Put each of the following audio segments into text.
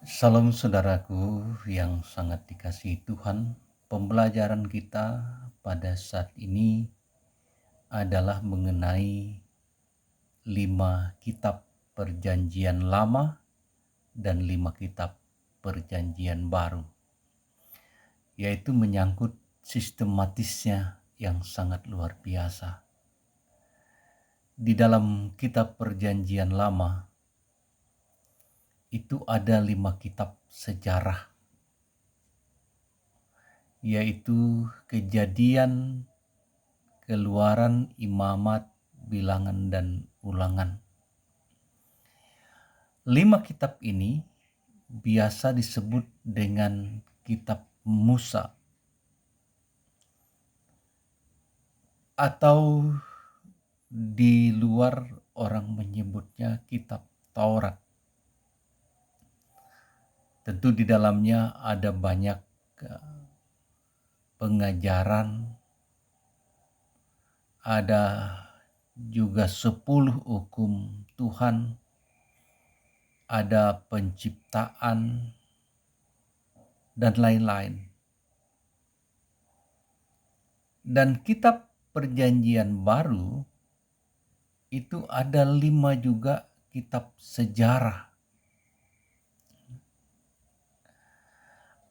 Salam saudaraku yang sangat dikasihi Tuhan. Pembelajaran kita pada saat ini adalah mengenai 5 kitab Perjanjian Lama dan 5 kitab Perjanjian Baru, yaitu menyangkut sistematisnya yang sangat luar biasa. Di dalam kitab Perjanjian Lama itu ada 5 kitab sejarah, yaitu Kejadian, Keluaran, Imamat, Bilangan, dan Ulangan. 5 kitab ini biasa disebut dengan kitab Musa atau di luar orang menyebutnya kitab Taurat. Tentu di dalamnya ada banyak pengajaran, ada juga 10 hukum Tuhan, ada penciptaan, dan lain-lain. Dan kitab Perjanjian Baru itu ada 5 juga kitab sejarah.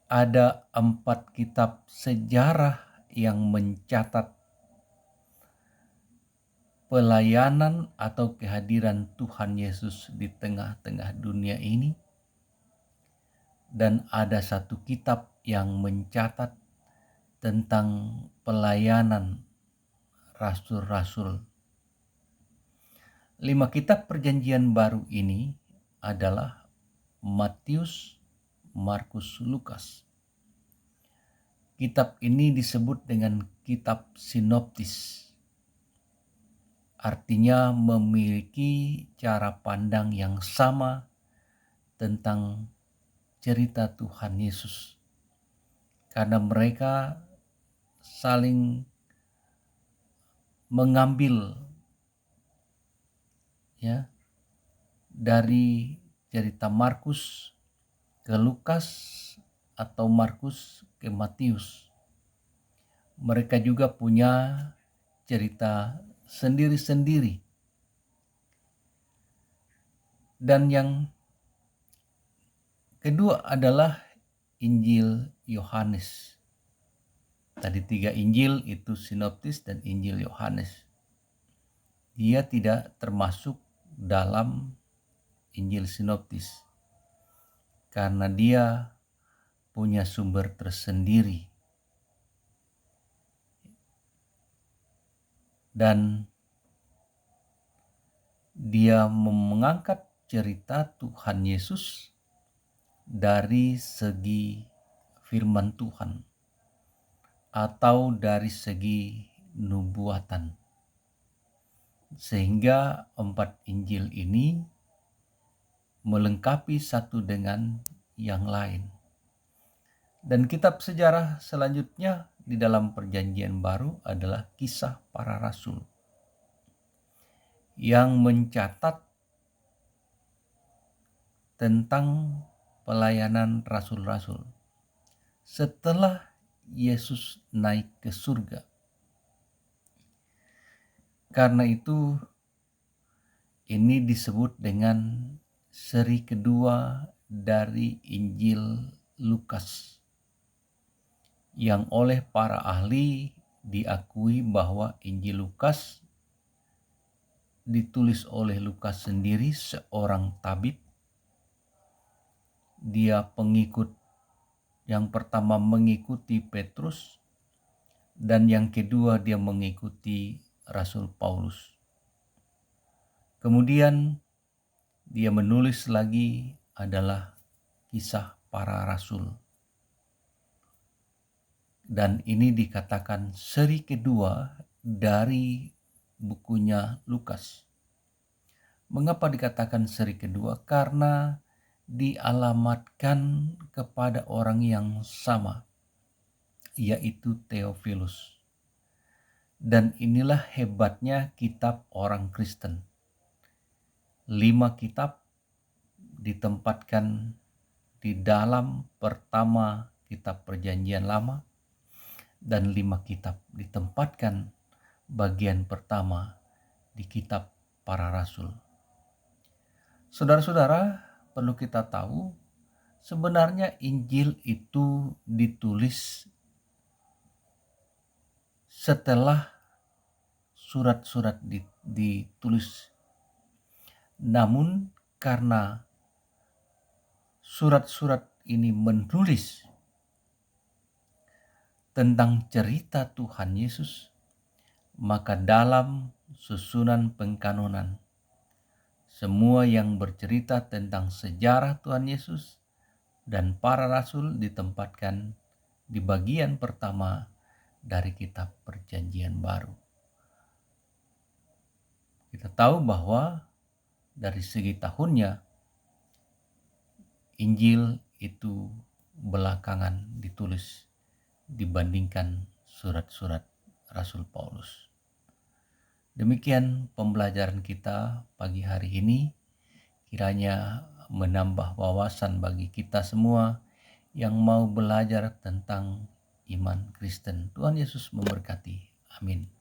Ada 4 kitab sejarah yang mencatat pelayanan atau kehadiran Tuhan Yesus di tengah-tengah dunia ini. Dan ada 1 kitab yang mencatat tentang pelayanan rasul-rasul. 5 kitab Perjanjian Baru ini adalah Matius, Markus, Lukas. Kitab ini disebut dengan kitab sinoptis. Artinya memiliki cara pandang yang sama tentang cerita Tuhan Yesus. Karena mereka saling mengambil dari cerita Markus ke Lukas atau Markus ke Matius. Mereka juga punya cerita sendiri-sendiri. Dan yang kedua adalah Injil Yohanes. Tadi 3 Injil itu sinoptis dan Injil Yohanes. Dia tidak termasuk dalam Injil sinoptis karena dia punya sumber tersendiri. Dan dia mengangkat cerita Tuhan Yesus dari segi firman Tuhan atau dari segi nubuatan. Sehingga 4 Injil ini melengkapi satu dengan yang lain. Dan kitab sejarah selanjutnya di dalam Perjanjian Baru adalah Kisah Para Rasul yang mencatat tentang pelayanan rasul-rasul setelah Yesus naik ke surga. Karena itu ini disebut dengan seri kedua dari Injil Lukas, yang oleh para ahli diakui bahwa Injil Lukas ditulis oleh Lukas sendiri, seorang tabib. Dia pengikut yang pertama mengikuti Petrus, dan yang kedua dia mengikuti Rasul Paulus. Kemudian dia menulis lagi adalah Kisah Para Rasul. Dan ini dikatakan seri kedua dari bukunya Lukas. Mengapa dikatakan seri kedua? Karena dialamatkan kepada orang yang sama, yaitu Theophilus. Dan inilah hebatnya kitab orang Kristen. 5 kitab ditempatkan di dalam pertama kitab Perjanjian Lama, dan 5 kitab ditempatkan bagian pertama di kitab para rasul. Saudara-saudara, perlu kita tahu sebenarnya Injil itu ditulis setelah surat-surat ditulis. Namun karena surat-surat ini menulis tentang cerita Tuhan Yesus, maka dalam susunan pengkanonan, semua yang bercerita tentang sejarah Tuhan Yesus dan para rasul ditempatkan di bagian pertama dari kitab Perjanjian Baru. Kita tahu bahwa dari segi tahunnya, Injil itu belakangan ditulis dibandingkan surat-surat Rasul Paulus. Demikian pembelajaran kita pagi hari ini, kiranya menambah wawasan bagi kita semua yang mau belajar tentang iman Kristen. Tuhan Yesus memberkati. Amin.